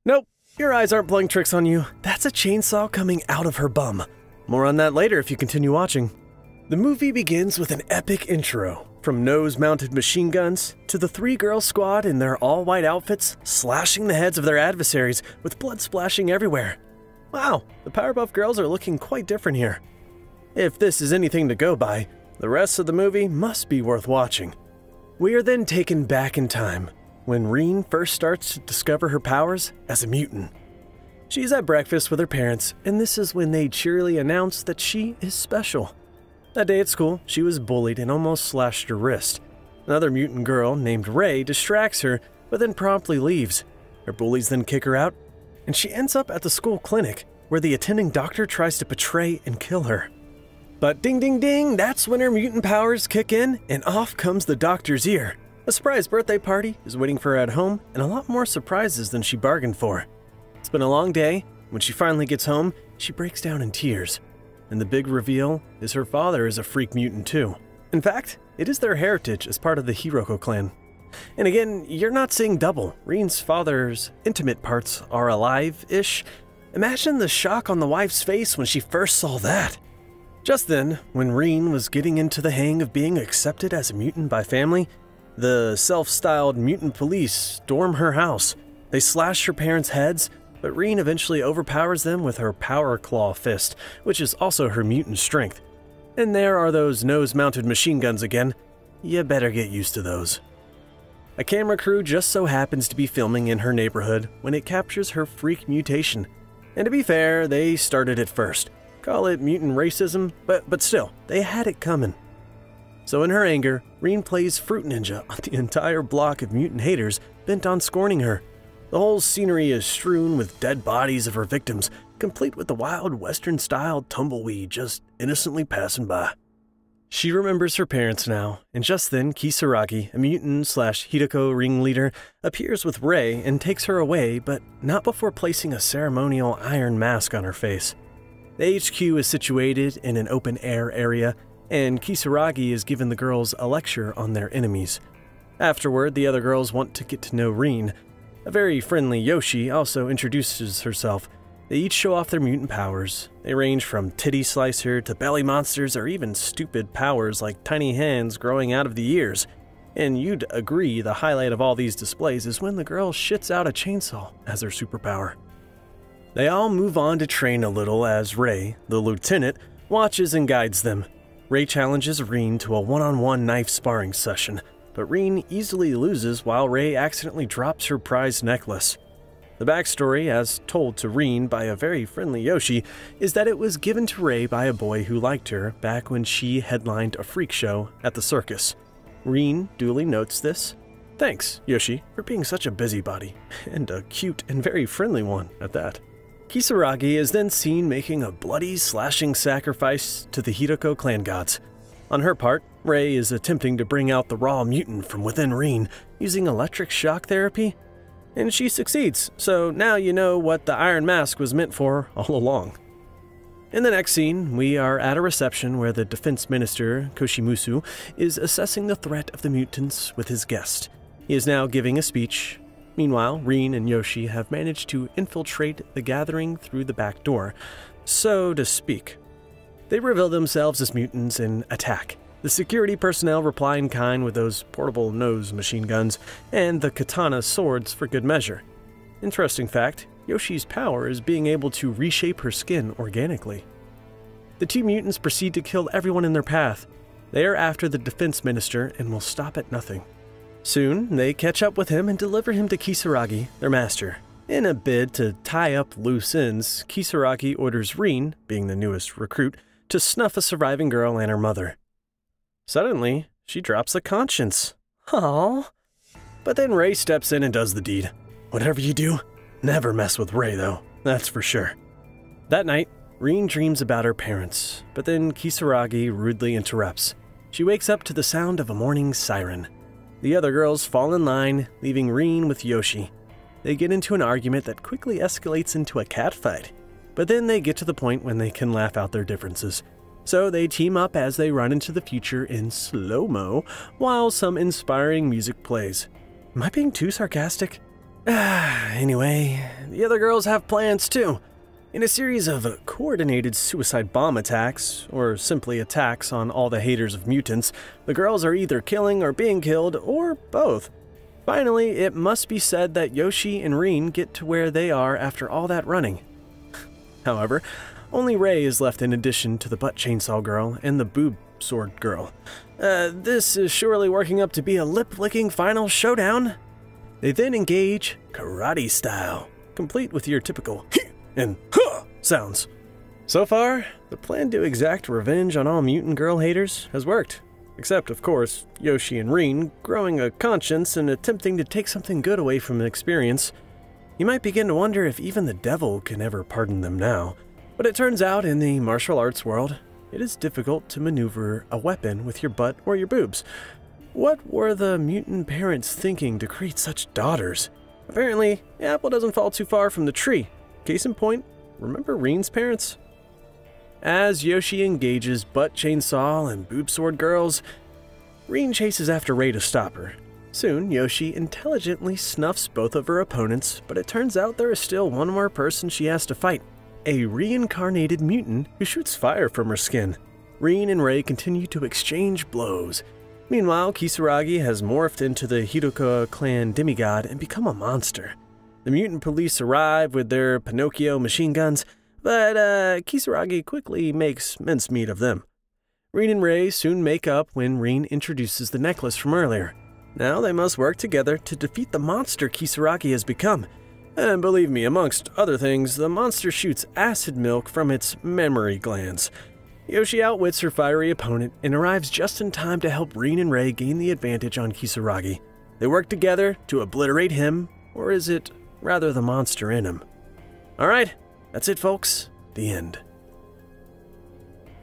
Nope, your eyes aren't playing tricks on you. That's a chainsaw coming out of her bum. More on that later if you continue watching. The movie begins with an epic intro, from nose-mounted machine guns to the three-girl squad in their all-white outfits slashing the heads of their adversaries with blood splashing everywhere. Wow, the Powerpuff Girls are looking quite different here. If this is anything to go by, the rest of the movie must be worth watching. We are then taken back in time, when Reen first starts to discover her powers as a mutant. She's at breakfast with her parents, and this is when they cheerily announce that she is special. That day at school, she was bullied and almost slashed her wrist. Another mutant girl named Ray distracts her, but then promptly leaves. Her bullies then kick her out, and she ends up at the school clinic, where the attending doctor tries to betray and kill her. But ding ding ding, that's when her mutant powers kick in, and off comes the doctor's ear. A surprise birthday party is waiting for her at home, and a lot more surprises than she bargained for. It's been a long day. When she finally gets home, she breaks down in tears. And the big reveal is her father is a freak mutant too. In fact, it is their heritage as part of the Hiroko clan. And again, you're not seeing double. Reen's father's intimate parts are alive-ish. Imagine the shock on the wife's face when she first saw that. Just then, when Reen was getting into the hang of being accepted as a mutant by family, the self-styled mutant police storm her house. They slash her parents' heads, but Reen eventually overpowers them with her Power Claw fist, which is also her mutant strength. And there are those nose-mounted machine guns again. You better get used to those. A camera crew just so happens to be filming in her neighborhood when it captures her freak mutation. And to be fair, they started it first. Call it mutant racism, but still, they had it coming. So in her anger, Reen plays Fruit Ninja on the entire block of mutant haters bent on scorning her. The whole scenery is strewn with dead bodies of her victims, complete with the wild Western-style tumbleweed just innocently passing by. She remembers her parents now, and just then Kisaragi, a mutant/Hiroko ringleader, appears with Ray and takes her away, but not before placing a ceremonial iron mask on her face. The HQ is situated in an open-air area, and Kisaragi is giving the girls a lecture on their enemies. Afterward, the other girls want to get to know Reen. A very friendly Yoshi also introduces herself. They each show off their mutant powers. They range from titty slicer to belly monsters or even stupid powers like tiny hands growing out of the ears. And you'd agree the highlight of all these displays is when the girl shits out a chainsaw as her superpower. They all move on to train a little as Ray, the lieutenant, watches and guides them. Ray challenges Reen to a one-on-one knife sparring session, but Reen easily loses while Ray accidentally drops her prized necklace. The backstory, as told to Reen by a very friendly Yoshi, is that it was given to Ray by a boy who liked her back when she headlined a freak show at the circus. Reen duly notes this. Thanks, Yoshi, for being such a busybody, and a cute and very friendly one at that. Kisaragi is then seen making a bloody, slashing sacrifice to the Hiroko clan gods. On her part, Ray is attempting to bring out the raw mutant from within Reen using electric shock therapy, and she succeeds, so now you know what the Iron Mask was meant for all along. In the next scene, we are at a reception where the defense minister, Koshimusu, is assessing the threat of the mutants with his guest. He is now giving a speech. Meanwhile, Reen and Yoshi have managed to infiltrate the gathering through the back door, so to speak. They reveal themselves as mutants and attack. The security personnel reply in kind with those portable nose machine guns and the katana swords for good measure. Interesting fact, Yoshi's power is being able to reshape her skin organically. The two mutants proceed to kill everyone in their path. They are after the defense minister and will stop at nothing. Soon, they catch up with him and deliver him to Kisaragi, their master. In a bid to tie up loose ends, Kisaragi orders Reen, being the newest recruit, to snuff a surviving girl and her mother. Suddenly, she drops a conscience. Aww. But then Ray steps in and does the deed. Whatever you do, never mess with Ray though, that's for sure. That night, Reen dreams about her parents, but then Kisaragi rudely interrupts. She wakes up to the sound of a morning siren. The other girls fall in line, leaving Reen with Yoshi. They get into an argument that quickly escalates into a catfight, but then they get to the point when they can laugh out their differences. So they team up as they run into the future in slow-mo while some inspiring music plays. Am I being too sarcastic? Anyway, the other girls have plans too. In a series of coordinated suicide bomb attacks, or simply attacks on all the haters of mutants, the girls are either killing or being killed, or both. Finally, it must be said that Yoshi and Rin get to where they are after all that running. However, only Rei is left in addition to the butt chainsaw girl and the boob sword girl. This is surely working up to be a lip-licking final showdown. They then engage karate style, complete with your typical and sounds. So far, the plan to exact revenge on all mutant girl haters has worked. Except, of course, Yoshi and Rin growing a conscience and attempting to take something good away from the experience. You might begin to wonder if even the devil can ever pardon them now. But it turns out in the martial arts world, it is difficult to maneuver a weapon with your butt or your boobs. What were the mutant parents thinking to create such daughters? Apparently, the apple doesn't fall too far from the tree. Case in point, remember Rin's parents? As Yoshi engages butt chainsaw and boob sword girls, Rin chases after Rei to stop her. Soon, Yoshi intelligently snuffs both of her opponents, but it turns out there is still one more person she has to fight. A reincarnated mutant who shoots fire from her skin. Rin and Rei continue to exchange blows. Meanwhile, Kisaragi has morphed into the Hidoka clan demigod and become a monster. The mutant police arrive with their Pinocchio machine guns, but Kisaragi quickly makes mincemeat of them. Rin and Rei soon make up when Rin introduces the necklace from earlier. Now they must work together to defeat the monster Kisaragi has become. And believe me, amongst other things, the monster shoots acid milk from its memory glands. Yoshi outwits her fiery opponent and arrives just in time to help Rin and Rei gain the advantage on Kisaragi. They work together to obliterate him, or is it rather the monster in him? Alright, that's it folks, the end.